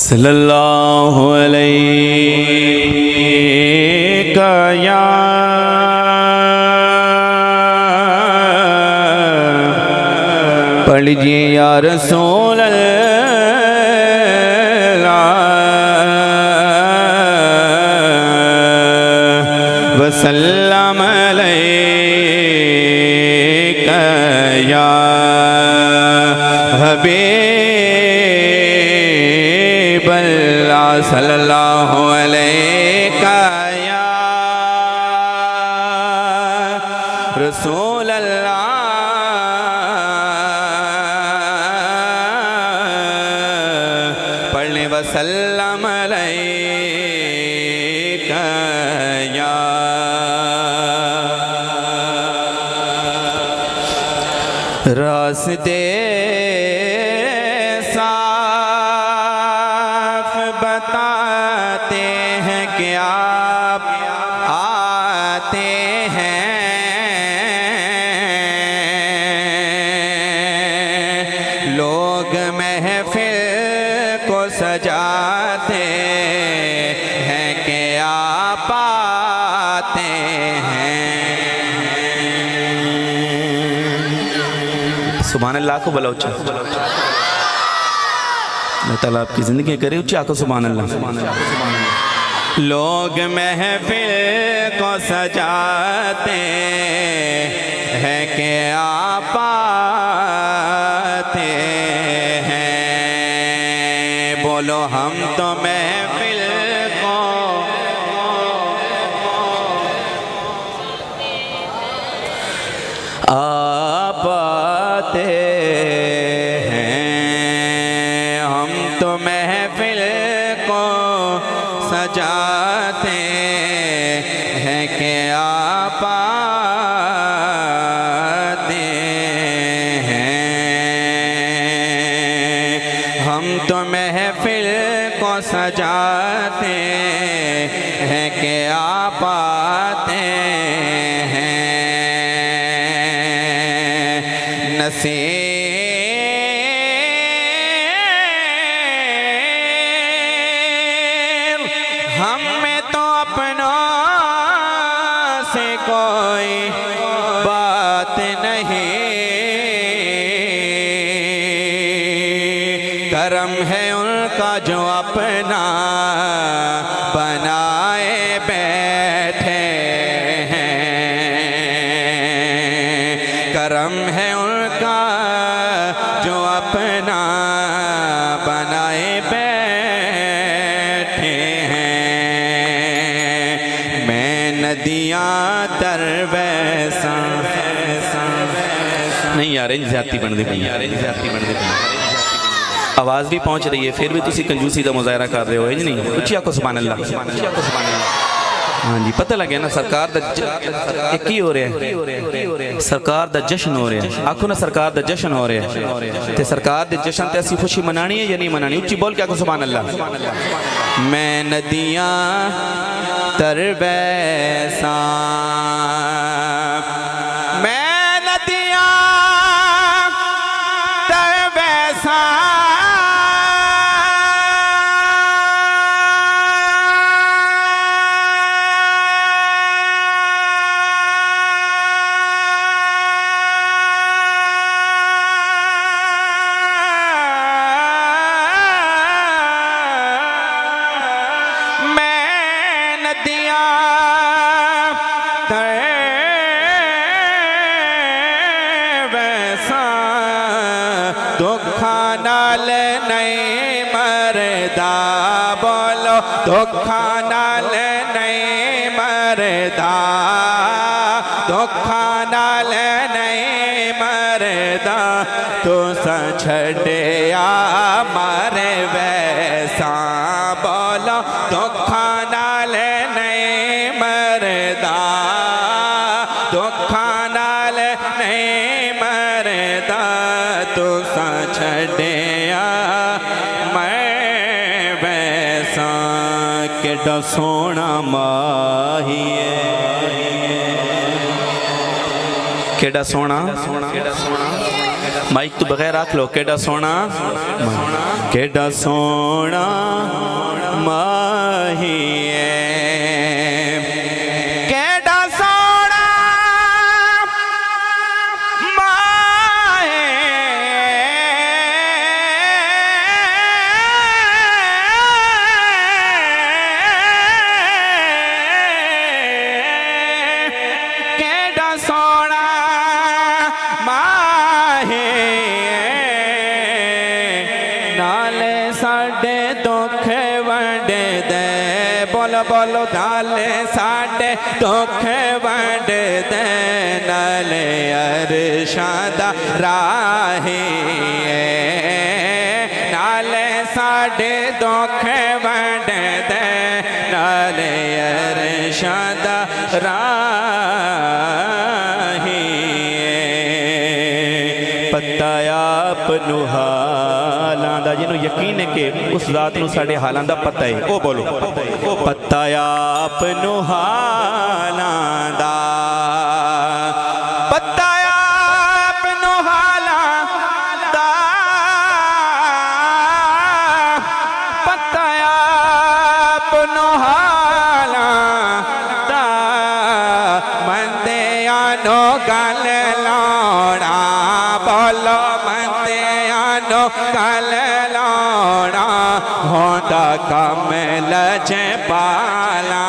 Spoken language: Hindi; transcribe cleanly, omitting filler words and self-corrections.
सल्लल्लाहु अलैका या पढ़ लीजिए या रसूल अल्लाह वसल्लम अलैका या हबीब अल्लाह सल्लल्लाहु अलैका या रसूल अल्लाह पढ़ने वसल्लम अलैका या रास्ते साफ बताते हैं कि आप आते हैं, लोग महफिल को सजाते हैं कि आप आते हैं। सुभान अल्लाह को बोला उच्चा, अल्लाह ताला आपकी ज़िंदगी करे उच्चा को सुभान अल्लाह। लोग महफिल को सजाते हैं कि आप आते हैं, बोलो हम तो महफिल को आप आते तो महफिल को सजाते हैं कि आप आते हैं, हम तो महफिल को सजाते हैं कि आप आते हैं। नसीब हमें तो अपनों से कोई बात नहीं, करम है उनका जो अपना बनाए बैठे हैं, करम है उनका जो अपना बनाए बैठे हैं। नदियाँ तर वैसा नहीं यार, ज्यादती बन दी यार, ज्यादती बन दी। आवाज़ भी पहुँच रही है फिर भी तुसी कंजूसी का मुजाहरा कर रहे हो, है नहीं? उच्ची आखो सुभान अल्लाह। हाँ जी, पता लगे ना सरकार दा एक ही हो रहा है, सरकार दा जश्न हो रहा है। आखो ना सरकार दा जश्न हो रहा है, ते सरकार दे जश्न ते असी खुशी मनानी है या नहीं मनानी? उच्ची बोल के आखो सुभान अल्लाह। मैं नदियाँ तर वैसा, मैं नदियाँ तर वैसा, दुखा नाल नहीं मरदा, बोलो दुखा नाल नहीं मरदा, दुखा नाल नहीं मरदा, तू छड़िया मारे वैसा, बोलो दुखा नाल नहीं मरदा, दुखा नाल नहीं मरदा, तू छड़िया मैं वैसा, केड़ा सोना माही केड़ा सोना माइक तो बगैर रख लो। केड़ा सोना केड़ा सोना माही केड़ा सोना माहे केड़ा सोना माहे नाले साडे दुख वंड दे बोलो बोलो नाले साडे दुख वंड दे नाले अरशादा राहे नाले साडे दुख वंड दे नाले अरशादा राहे पता आप हालां दा जिन्हों यकीन है कि उस रात नूं साडे हालां दा पता है ओ बोलो पता आप हालां दा पता आप हालां दा पता आप हालां दा मंदियां नो गल लाउणा बोलो मंदियां नो गल लाउणा होंदा कम लज पाला